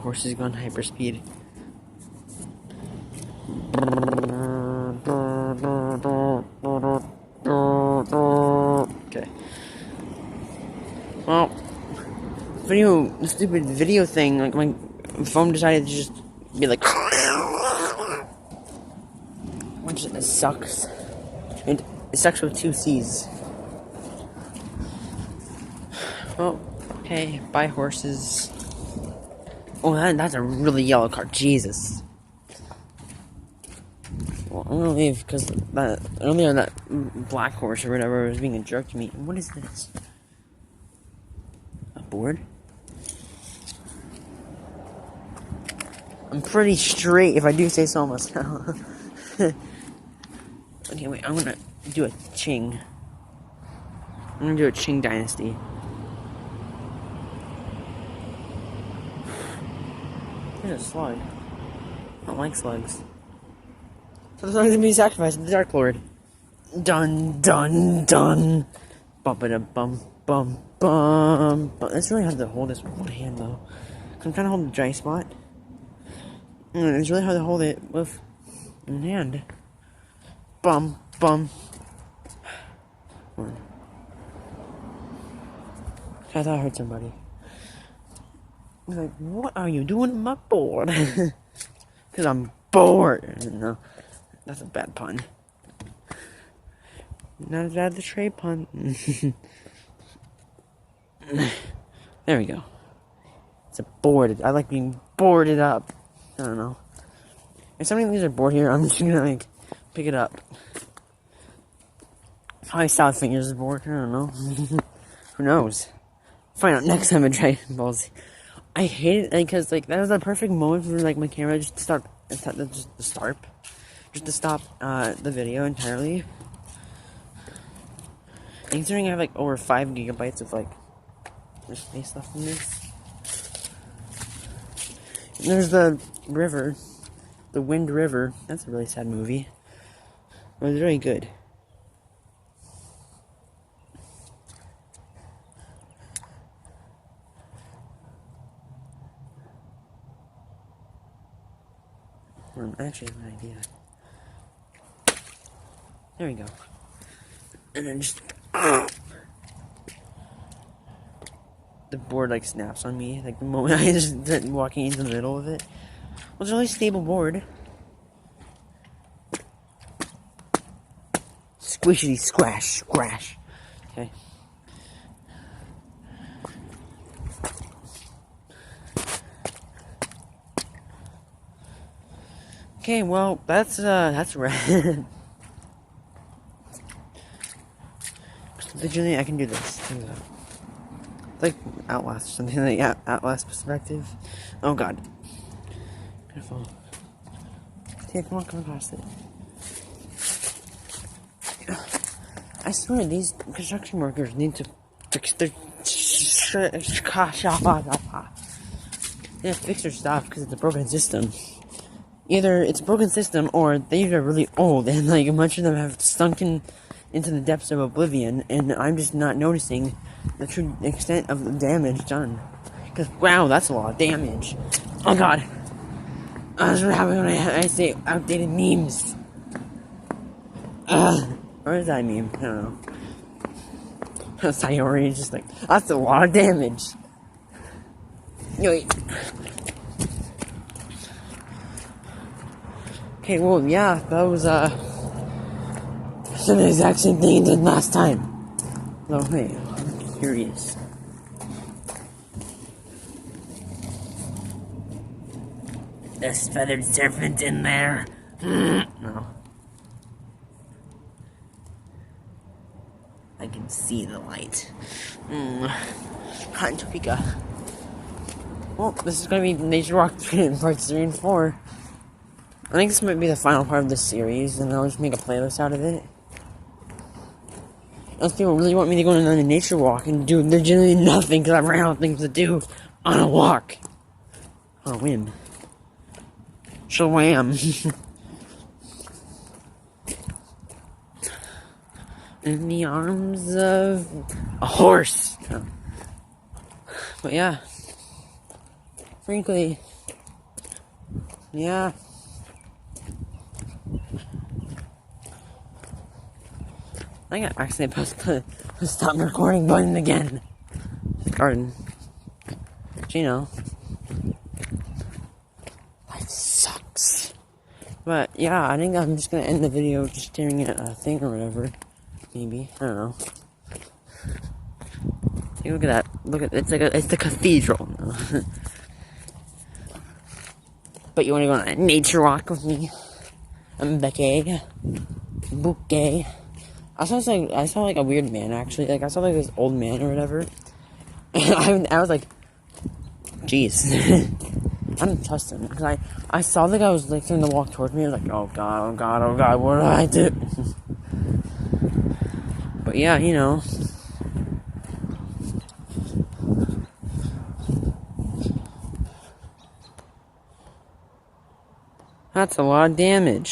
horses go on hyperspeed. Okay. Well, the stupid video thing, like my phone decided to just be like, which sucks. It sucks with 2 C's. Well, okay, bye horses. Oh, that's a really yellow car. Jesus. Well, I'm gonna leave because earlier that black horse or whatever was being a jerk to me. What is this? A board? I'm pretty straight if I do say so myself. Okay, wait, I'm gonna do a Qing. I'm gonna do a Qing dynasty. There's a slug. I don't like slugs. So the slug's gonna be sacrificed to the Dark Lord. Dun dun dun. Bump it up, bum bum bum. That's really hard to hold this with one hand though. Cause I'm trying to hold the dry spot. And it's really hard to hold it with one hand. Bum bum. I thought I heard somebody. I was like, what are you doing on my board? Because I'm bored. No, that's a bad pun. Not as bad as the Trey pun. There we go. It's a boarded. I like being boarded up. I don't know. If somebody leaves their board here, I'm just gonna like pick it up. Probably South Fingers' board. I don't know. Who knows? Find out next time I try Dragon Z. I hate it because like that was the perfect moment for like my camera just to stop the video entirely. And considering I have like over 5 gigabytes of like space left in this. And there's the river, the Wind River. That's a really sad movie. It was really good. I actually have an idea. There we go. And then just the board like snaps on me like the moment I just start walking into the middle of it. Well, it's a really stable board. Squishity squash squash. Okay. Okay, well, that's red. Literally, I can do this. Like Outlast or something like Outlast perspective. Oh god. Careful. Yeah, come on past it. I swear, these construction workers need to fix their fix their stuff because it's a broken system. Either it's a broken system or they are really old and like a bunch of them have sunken into the depths of oblivion and I'm just not noticing the true extent of the damage done. Because wow, that's a lot of damage. Oh god. That's what happens when I say outdated memes. Or is that a meme? I don't know. Sayori is just like, that's a lot of damage. Wait. Okay, well, yeah, that was, the exact same thing you did last time. So, hey, I'm curious. There's feathered serpent in there. No. I can see the light. Hot Topeka. Well, this is gonna be Nature Walk 3 parts 3 and 4. I think this might be the final part of this series, and I'll just make a playlist out of it. Unless people really want me to go on a nature walk and do legitimately nothing because I ran out of things to do on a walk. On a whim. Shalwam. In the arms of a horse. But yeah. frankly, yeah. I think I actually pressed the stop recording button again. Garden. But, you know, life sucks. But yeah, I think I'm just gonna end the video just staring at a thing or whatever. Maybe, I don't know. Hey, look at that. Look at it's the cathedral. But you wanna go on a nature walk with me? I'm Becky. Bouquet. I saw like a weird man actually. Like I saw like this old man or whatever. And I was like, jeez. I don't trust him because I saw the guy was like starting to walk towards me. I was like, oh god, oh god, oh god, what did I do? But yeah, you know. That's a lot of damage.